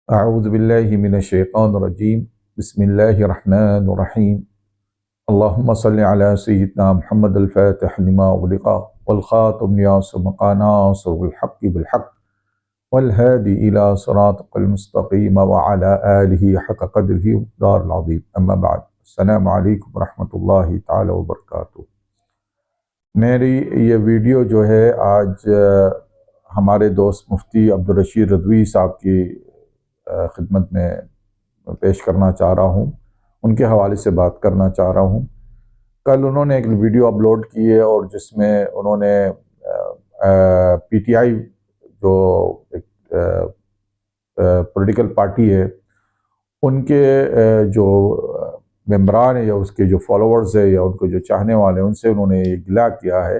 اعوذ باللہ من الشیطان الرجیم بسم اللہ الرحمن الرحیم اللہم صلی علی سیدنا محمد الفاتح لما اغلق والخاتم لما سبق ناصر الحق بالحق والہادی الی صراطک المستقیم وعلی آلہ حق قدرہ ومقدارہ العظیم اما بعد السلام علیکم ورحمۃ اللہ تعالی وبرکاتہ۔ میری یہ ویڈیو جو ہے آج ہمارے دوست مفتی عبدالرشید رضوی صاحب کی خدمت میں پیش کرنا چاہ رہا ہوں، ان کے حوالے سے بات کرنا چاہ رہا ہوں۔ کل انہوں نے ایک ویڈیو اپلوڈ کی ہے اور جس میں انہوں نے پی ٹی آئی جو ایک پولیٹیکل پارٹی ہے ان کے جو ممبران ہیں یا اس کے جو فالوورز ہیں یا ان کو جو چاہنے والے ہیں ان سے انہوں نے یہ گلہ کیا ہے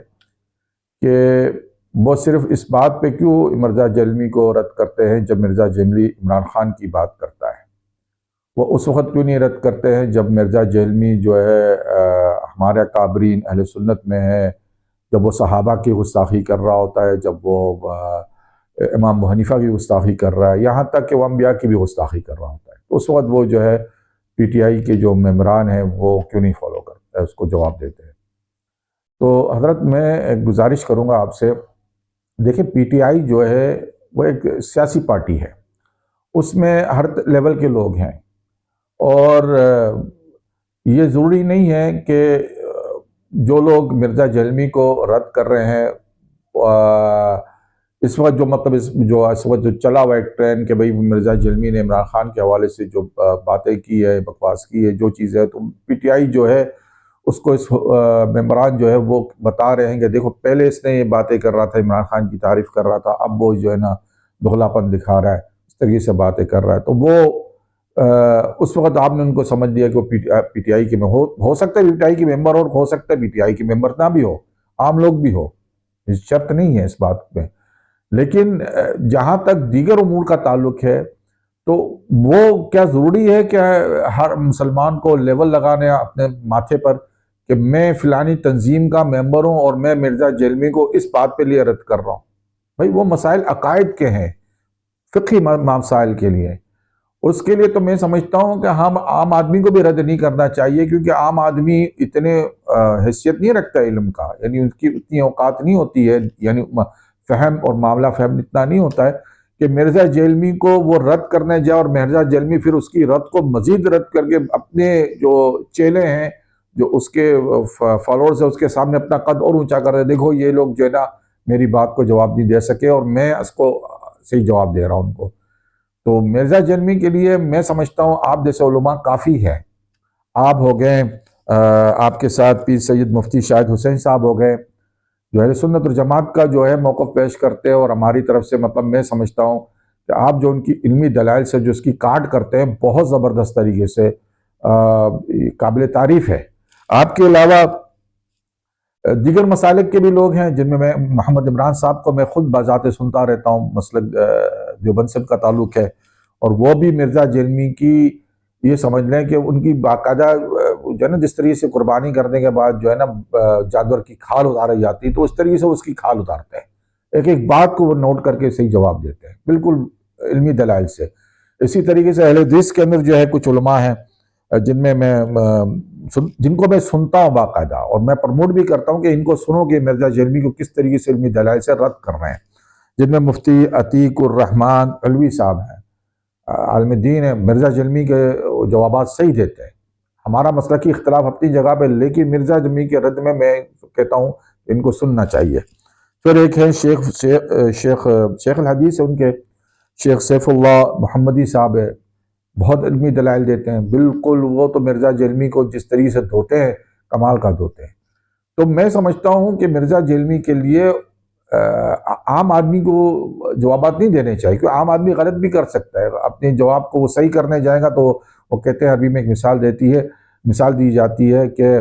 کہ وہ صرف اس بات پہ کیوں مرزا جیلمی کو رد کرتے ہیں جب مرزا جیلمی عمران خان کی بات کرتا ہے، وہ اس وقت کیوں نہیں رد کرتے ہیں جب مرزا جیلمی جو ہے ہمارے اکابرین اہل سنت میں ہے، جب وہ صحابہ کی گستاخی کر رہا ہوتا ہے، جب وہ امام ابو حنیفہ کی گستاخی کر رہا ہے، یہاں تک کہ وہ انبیاء کی بھی گستاخی کر رہا ہوتا ہے، تو اس وقت وہ جو ہے پی ٹی آئی کے جو ممبران ہیں وہ کیوں نہیں فالو کرتے، اس کو جواب دیتے ہیں۔ تو حضرت میں ایک گزارش کروں گا آپ سے، دیکھیں پی ٹی آئی جو ہے وہ ایک سیاسی پارٹی ہے، اس میں ہر لیول کے لوگ ہیں، اور یہ ضروری نہیں ہے کہ جو لوگ مرزا جیلمی کو رد کر رہے ہیں اس وقت جو مطلب اس وقت جو چلا ہوا ایک ٹرین کہ بھئی مرزا جیلمی نے عمران خان کے حوالے سے جو باتیں کی ہے، بکواس کی ہے، جو چیزیں ہے، تو پی ٹی آئی جو ہے اس کو اس ممبران جو ہے وہ بتا رہے ہیں کہ دیکھو پہلے اس نے یہ باتیں کر رہا تھا، عمران خان کی تعریف کر رہا تھا، اب وہ جو ہے نا دغلا پن دکھا رہا ہے، اس طریقے سے باتیں کر رہا ہے، تو وہ اس وقت آپ نے ان کو سمجھ لیا کہ وہ پی ٹی آئی کے میں ہو سکتا ہے پی ٹی آئی کے ممبر اور ہو سکتا ہے پی ٹی آئی کے ممبر نہ بھی ہو، عام لوگ بھی ہو، شرط نہیں ہے اس بات میں، لیکن جہاں تک دیگر امور کا تعلق ہے تو وہ کیا ضروری ہے کہ ہر مسلمان کو لیول لگانے اپنے ماتھے پر کہ میں فلانی تنظیم کا ممبر ہوں اور میں مرزا جیلمی کو اس بات پہ لیے رد کر رہا ہوں؟ بھائی وہ مسائل عقائد کے ہیں، فقہی مسائل کے لیے، اس کے لیے تو میں سمجھتا ہوں کہ ہم عام آدمی کو بھی رد نہیں کرنا چاہیے، کیونکہ عام آدمی اتنے حیثیت نہیں رکھتا علم کا، یعنی اس کی اتنی اوقات نہیں ہوتی ہے، یعنی فہم اور معاملہ فہم اتنا نہیں ہوتا ہے کہ مرزا جیلمی کو وہ رد کرنے جائے اور مرزا جیلمی پھر اس کی رد کو مزید رد کر کے اپنے جو چیلے ہیں، جو اس کے فالوورز ہیں، اس کے سامنے اپنا قد اور اونچا کر دے، دیکھو یہ لوگ جو ہے نا میری بات کو جواب نہیں دے سکے اور میں اس کو صحیح جواب دے رہا ہوں ان کو۔ تو مرزا جیلمی کے لیے میں سمجھتا ہوں آپ جیسے علماء کافی ہے، آپ ہو گئے، آپ کے ساتھ پیر سید مفتی شاہد حسین صاحب ہو گئے جو اہل سنت والجماعت کا جو ہے موقف پیش کرتے ہیں، اور ہماری طرف سے مطلب میں سمجھتا ہوں کہ آپ جو ان کی علمی دلائل سے جو اس کی کاٹ کرتے ہیں بہت زبردست طریقے سے، قابل تعریف ہے۔ آپ کے علاوہ دیگر مسالک کے بھی لوگ ہیں جن میں محمد عمران صاحب کو میں خود بذات سنتا رہتا ہوں، مسلک دیوبند سے کا تعلق ہے، اور وہ بھی مرزا جیلمی کی یہ سمجھ لیں کہ ان کی باقاعدہ جو ہے نا جس طریقے سے قربانی کرنے کے بعد جو ہے نا جانور کی کھال اتاری جاتی ہے تو اس طریقے سے اس کی کھال اتارتے ہیں، ایک ایک بات کو وہ نوٹ کر کے صحیح جواب دیتے ہیں بالکل علمی دلائل سے۔ اسی طریقے سے اہل حدیث کے اندر جو ہے کچھ علماء ہیں جن کو میں سنتا ہوں باقاعدہ، اور میں پروموٹ بھی کرتا ہوں کہ ان کو سنو کہ مرزا جیلمی کو کس طریقے سے علمی دلائل سے رد کر رہے ہیں، جن میں مفتی عتیق الرحمن علوی صاحب ہیں، عالم دین ہے، مرزا جیلمی کے جوابات صحیح دیتے ہیں۔ ہمارا مسلکی اختلاف اپنی جگہ پہ، لیکن مرزا جیلمی کے رد میں کہتا ہوں ان کو سننا چاہیے۔ پھر ایک ہے شیخ الحدیث ہے، ان کے شیخ سیف اللہ محمدی صاحب ہے، بہت علمی دلائل دیتے ہیں، بالکل وہ تو مرزا جیلمی کو جس طریقے سے دھوتے ہیں کمال کا دھوتے ہیں۔ تو میں سمجھتا ہوں کہ مرزا جیلمی کے لیے عام آدمی کو جوابات نہیں دینے چاہیے، کیونکہ عام آدمی غلط بھی کر سکتا ہے، اپنے جواب کو وہ صحیح کرنے جائے گا تو وہ کہتے ہیں، عربی میں ایک مثال دی جاتی ہے کہ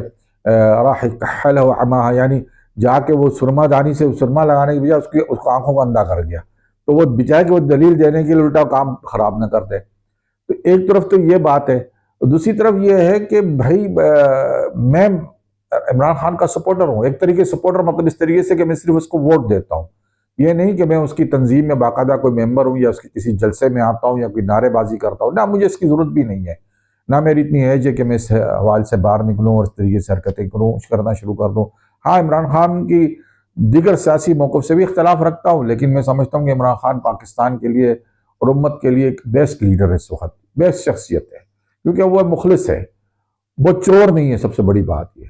راح کحلہ وعماہا، یعنی جا کے وہ سرما دانی سے سرما لگانے کی بجائے اس کو آنکھوں کو اندھا کر گیا، تو وہ بجائے کہ وہ دلیل دینے کے لیے الٹا کام خراب نہ کر دے۔ تو ایک طرف تو یہ بات ہے، دوسری طرف یہ ہے کہ بھائی میں عمران خان کا سپورٹر ہوں، ایک طریقے سپورٹر مطلب اس طریقے سے کہ میں صرف اس کو ووٹ دیتا ہوں، یہ نہیں کہ میں اس کی تنظیم میں باقاعدہ کوئی ممبر ہوں یا اس کی کسی جلسے میں آتا ہوں یا کوئی نعرے بازی کرتا ہوں، نہ مجھے اس کی ضرورت بھی نہیں ہے، نہ میری اتنی ایج ہے کہ میں اس حوالے سے باہر نکلوں اور اس طریقے سے حرکتیں کرنا شروع کر دوں۔ ہاں، عمران خان کی دیگر سیاسی موقف سے بھی اختلاف رکھتا ہوں، لیکن میں سمجھتا ہوں کہ عمران خان پاکستان کے لیے اور امت کے لیے ایک بیسٹ لیڈر ہے، اس وقت بیسٹ شخصیت ہے، کیونکہ وہ مخلص ہے، وہ چور نہیں ہے۔ سب سے بڑی بات یہ،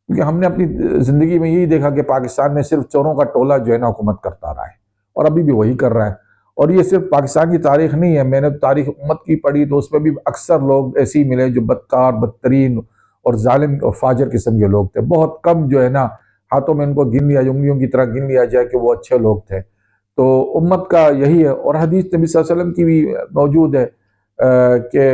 کیونکہ ہم نے اپنی زندگی میں یہی دیکھا کہ پاکستان میں صرف چوروں کا ٹولہ جو ہے نا حکومت کرتا رہا ہے، اور ابھی بھی وہی کر رہا ہے۔ اور یہ صرف پاکستان کی تاریخ نہیں ہے، میں نے تاریخ امت کی پڑھی تو اس میں بھی اکثر لوگ ایسے ہی ملے جو بدکار، بدترین اور ظالم اور فاجر قسم کے لوگ تھے۔ بہت کم جو ہے نا ہاتھوں میں ان کو گن لیا، انگلیوں کی طرح گن لیا جائے کہ وہ اچھے لوگ تھے۔ تو امت کا یہی ہے، اور حدیث نبی صلی اللہ علیہ وسلم کی بھی موجود ہے کہ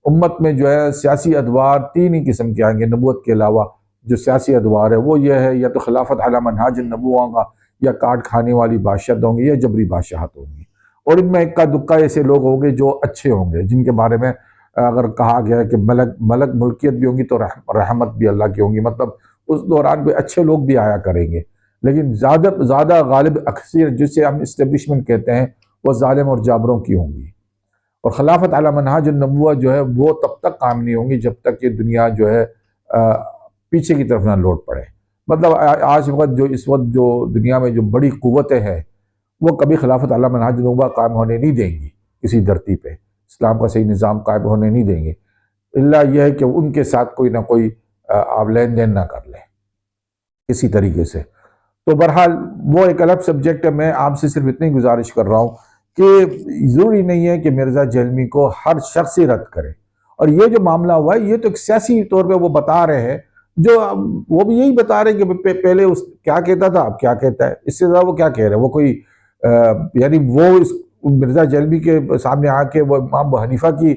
امت میں جو ہے سیاسی ادوار تین ہی قسم کے آئیں گے نبوت کے علاوہ۔ جو سیاسی ادوار ہے وہ یہ ہے، یا تو خلافت علی منہاج النبوہ ہوگا، یا کاٹ کھانے والی بادشاہت ہوں گی، یا جبری بادشاہت ہوں گی۔ اور ان میں اکا دکا ایسے لوگ ہوں گے جو اچھے ہوں گے، جن کے بارے میں اگر کہا گیا ہے کہ ملک ملکیت بھی ہوں گی تو رحمت بھی اللہ کی ہوں گی، مطلب اس دوران بھی اچھے لوگ بھی آیا کریں گے۔ لیکن زیادہ غالب اکثر جسے ہم اسٹیبلشمنٹ کہتے ہیں، وہ ظالم اور جابروں کی ہوں گی۔ اور خلافت علی منہاج النبوہ جو ہے وہ تب تک قائم نہیں ہوں گی جب تک یہ دنیا جو ہے پیچھے کی طرف نہ لوٹ پڑے۔ مطلب آج وقت اس وقت جو دنیا میں جو بڑی قوتیں ہیں، وہ کبھی خلافت علی منہاج النبوہ قائم ہونے نہیں دیں گی کسی دھرتی پہ، اسلام کا صحیح نظام قائم ہونے نہیں دیں گے، اللہ یہ ہے کہ ان کے ساتھ کوئی نہ کوئی آپ لین دین نہ کر لیں کسی طریقے سے۔ تو بہرحال وہ ایک الگ سبجیکٹ ہے۔ میں آپ سے صرف اتنی گزارش کر رہا ہوں کہ ضروری نہیں ہے کہ مرزا جہلمی کو ہر شخص ہی رد کرے۔ اور یہ جو معاملہ ہوا ہے، یہ تو ایک سیاسی طور پہ وہ بتا رہے ہیں، جو وہ بھی یہی بتا رہے ہیں کہ پہلے اس کیا کہتا تھا اب کیا کہتا ہے، اس سے زیادہ وہ کیا کہہ رہے ہیں۔ وہ کوئی یعنی وہ اس مرزا جہلمی کے سامنے آ کے وہ امام ابو حنیفہ کی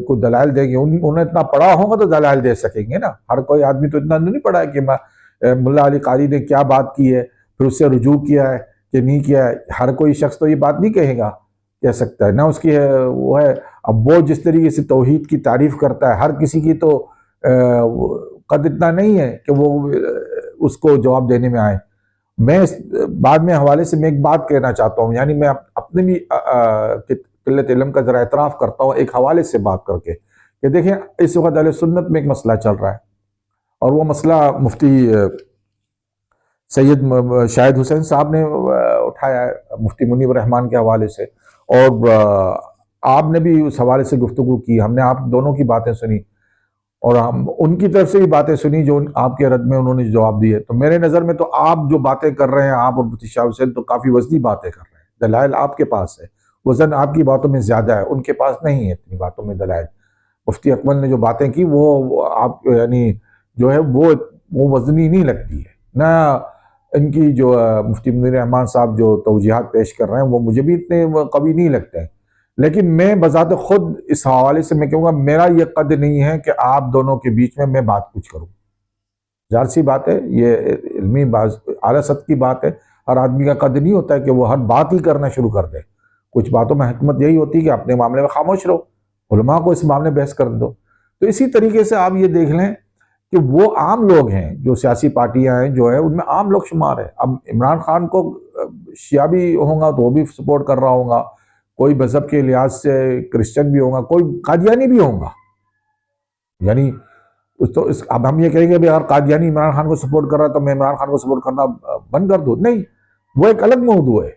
کو دلائل دیں گے، انہوں نے اتنا پڑھا ہوگا تو دلائل دے سکیں گے نا۔ ہر کوئی آدمی تو اتنا نہیں پڑھا ہے کہ ملا علی قاری نے کیا بات کی ہے، پھر اس سے رجوع کیا ہے کہ نہیں کیا ہے۔ ہر کوئی شخص تو یہ بات نہیں کہہ سکتا ہے، نہ اس کی وہ ہے۔ اب وہ جس طریقے سے توحید کی تعریف کرتا ہے، ہر کسی کی تو قد اتنا نہیں ہے کہ وہ اس کو جواب دینے میں آئے۔ میں بعد میں حوالے سے میں ایک بات کہنا چاہتا ہوں، یعنی میں اپنے بھی قلت علم کا ذرا اعتراف کرتا ہوں ایک حوالے سے بات کر کے، کہ دیکھیں اس وقت اہل سنت میں ایک مسئلہ چل رہا ہے، اور وہ مسئلہ مفتی سید شاہد حسین صاحب نے اٹھایا ہے مفتی منیب الرحمان کے حوالے سے، اور آپ نے بھی اس حوالے سے گفتگو کی، ہم نے آپ دونوں کی باتیں سنی، اور ہم ان کی طرف سے بھی باتیں سنی جو آپ کے رد میں انہوں نے جواب دیے۔ تو میرے نظر میں تو آپ جو باتیں کر رہے ہیں، آپ اور مفتی شاہد حسین تو کافی وزنی باتیں کر رہے ہیں، دلائل آپ کے پاس ہے، وزن آپ کی باتوں میں زیادہ ہے، ان کے پاس نہیں ہے اتنی باتوں میں دلائل۔ مفتی اکمل نے جو باتیں کی وہ آپ یعنی جو ہے وہ وزنی نہیں لگتی ہے، نہ ان کی جو مفتی منیر الرحمان صاحب جو توجیہات پیش کر رہے ہیں وہ مجھے بھی اتنے قوی نہیں لگتے ہیں۔ لیکن میں بذات خود اس حوالے سے میں کہوں گا میرا یہ قد نہیں ہے کہ آپ دونوں کے بیچ میں بات کچھ کروں۔ ظاہر سی بات ہے، یہ علمی اعلیٰ سطح کی بات ہے، ہر آدمی کا قد نہیں ہوتا ہے کہ وہ ہر بات ہی کرنا شروع کر دے۔ کچھ باتوں میں حکمت یہی ہوتی ہے کہ اپنے معاملے میں خاموش رہو، علماء کو اس معاملے میں بحث کر دو۔ تو اسی طریقے سے آپ یہ دیکھ لیں کہ وہ عام لوگ ہیں، جو سیاسی پارٹیاں ہیں جو ہے ان میں عام لوگ شمار ہے۔ اب عمران خان کو شیعہ بھی ہوگا تو وہ بھی سپورٹ کر رہا ہوگا، کوئی مذہب کے لحاظ سے کرسچن بھی ہوگا، کوئی قادیانی بھی ہوگا۔ یعنی اب ہم یہ کہیں گے اگر قادیانی عمران خان کو سپورٹ کر رہا ہے تو میں عمران خان کو سپورٹ کرنا بند کر دوں، نہیں، وہ ایک الگ موضوع ہے۔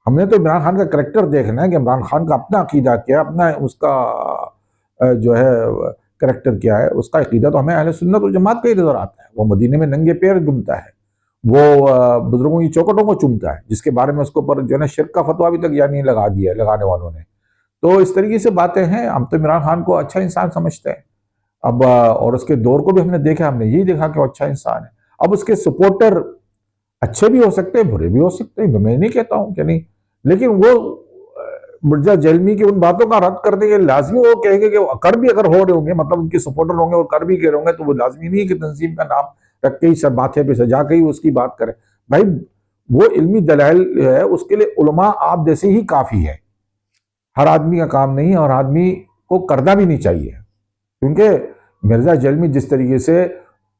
ہم نے تو عمران خان کا کریکٹر دیکھنا ہے کہ عمران خان کا اپنا عقیدہ کیا ہے، اپنا اس کا جو ہے کریکٹر کیا ہے، اس کا عقیدہ تو ہمیں اہل سنت والجماعت کا ہی نظر آتا ہے۔ وہ مدینے میں ننگے پیر گھومتا ہے، وہ بزرگوں کی چوکٹوں کو چومتا ہے، جس کے بارے میں اس کو پر جو ہے نا شرک کا فتویٰ بھی تک یعنی لگا دیا ہے لگانے والوں نے۔ تو اس طریقے سے باتیں ہیں۔ ہم تو عمران خان کو اچھا انسان سمجھتے ہیں اب، اور اس کے دور کو بھی ہم نے دیکھا، ہم نے یہی دیکھا کہ وہ اچھا انسان ہے۔ اب اس کے سپورٹر اچھے بھی ہو سکتے ہیں، برے بھی ہو سکتے ہیں، میں نہیں کہتا ہوں کہ نہیں، لیکن وہ مرزا جہلمی کی ان باتوں کا رد کرنے کے لازمی وہ کہیں گے کہ وہ کر بھی اگر ہو رہے ہوں گے، مطلب ان کے سپورٹر ہوں گے اور کر بھی کہہ رہے ہوں گے، تو وہ لازمی نہیں ہے کہ تنظیم کا نام رکھ کے ہی سب ماتھے پہ سجا کے ہی اس کی بات کریں۔ بھائی وہ علمی دلائل ہے، اس کے لیے علماء آپ جیسے ہی کافی ہے، ہر آدمی کا کام نہیں ہے، اور آدمی کو کرنا بھی نہیں چاہیے، کیونکہ مرزا جہلمی جس طریقے سے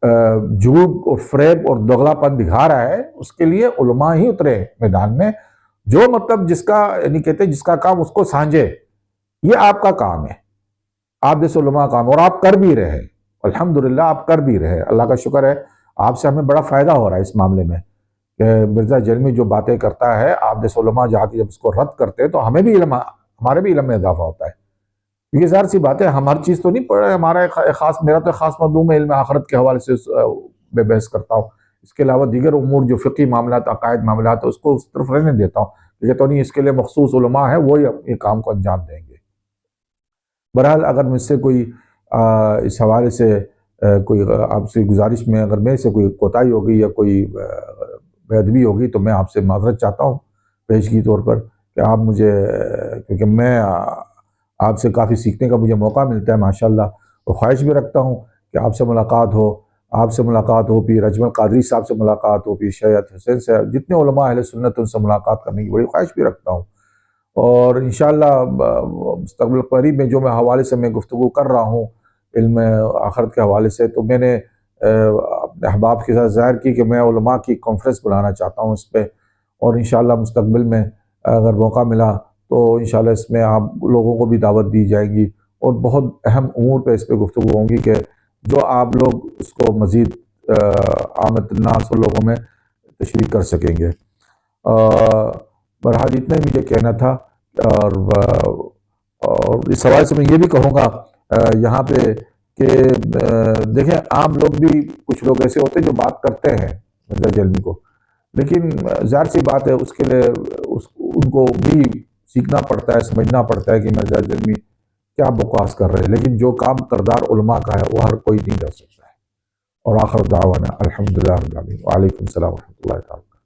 جھوٹ اور فریب اور دغلا پن دکھا رہا ہے، اس کے لیے علماء ہی اترے میدان میں، جو مطلب جس کا یعنی کہتے ہیں جس کا کام اس کو سانجھے، یہ آپ کا کام ہے، آپ جیسے علماء کا کام، اور آپ کر بھی رہے، الحمدللہ آپ کر بھی رہے، اللہ کا شکر ہے، آپ سے ہمیں بڑا فائدہ ہو رہا ہے اس معاملے میں کہ مرزا جلمی جو باتیں کرتا ہے، آپ جیسے علماء جا کے جب اس کو رد کرتے ہیں تو ہمیں بھی علم، ہمارے بھی علم میں اضافہ ہوتا ہے، کیونکہ ظاہر سی بات ہے ہم ہر چیز تو نہیں پڑھ رہے، ہمارا خاص، میرا تو خاص مضمون ہے علم آخرت کے حوالے سے میں بحث کرتا ہوں، اس کے علاوہ دیگر امور جو فقہی معاملات، عقائد معاملات اس کو اس طرف رہنے دیتا ہوں، یہ تو نہیں اس کے لیے مخصوص علماء ہیں، وہی اپنے کام کو انجام دیں گے۔ بہرحال اگر مجھ سے کوئی اس حوالے سے کوئی آپ سے گزارش میں اگر میرے سے کوئی کوتاہی ہوگی یا کوئی بے ادبی ہوگی تو میں آپ سے معذرت چاہتا ہوں پیشگی طور پر، کہ آپ مجھے، کیونکہ میں آپ سے کافی سیکھنے کا مجھے موقع ملتا ہے ماشاءاللہ، اور خواہش بھی رکھتا ہوں کہ آپ سے ملاقات ہو، آپ سے ملاقات ہو، پیر اجمل قادری صاحب سے ملاقات ہو، پیر سید حسین سے، جتنے علماء اہل سنت ان سے ملاقات کرنے کی بڑی خواہش بھی رکھتا ہوں، اور انشاءاللہ مستقبل قریب میں جو میں حوالے سے میں گفتگو کر رہا ہوں علم آخرت کے حوالے سے، تو میں نے اپنے احباب کے ساتھ ظاہر کی کہ میں علماء کی کانفرنس بلانا چاہتا ہوں اس پہ، اور انشاءاللہ مستقبل میں اگر موقع ملا تو انشاءاللہ اس میں آپ لوگوں کو بھی دعوت دی جائے گی، اور بہت اہم امور پہ اس پہ گفتگو ہوں گی کہ جو آپ لوگ اس کو مزید عامت الناس اور لوگوں میں تشریح کر سکیں گے۔ بہرحال اتنا ہی مجھے کہنا تھا، اور اس حوالے سے میں یہ بھی کہوں گا یہاں پہ کہ دیکھیں عام لوگ بھی، کچھ لوگ ایسے ہوتے ہیں جو بات کرتے ہیں مرزا جلمی کو، لیکن ظاہر سی بات ہے اس کے لیے ان کو بھی سیکھنا پڑتا ہے، سمجھنا پڑتا ہے کہ مرزا جلمی کیا بکواس کر رہے ہیں، لیکن جو کام کردار علماء کا ہے وہ ہر کوئی نہیں کر سکتا ہے۔ اور آخر دعوانا الحمدللہ رب العالمین، وعلیکم السلام ورحمۃ اللہ تعالیٰ۔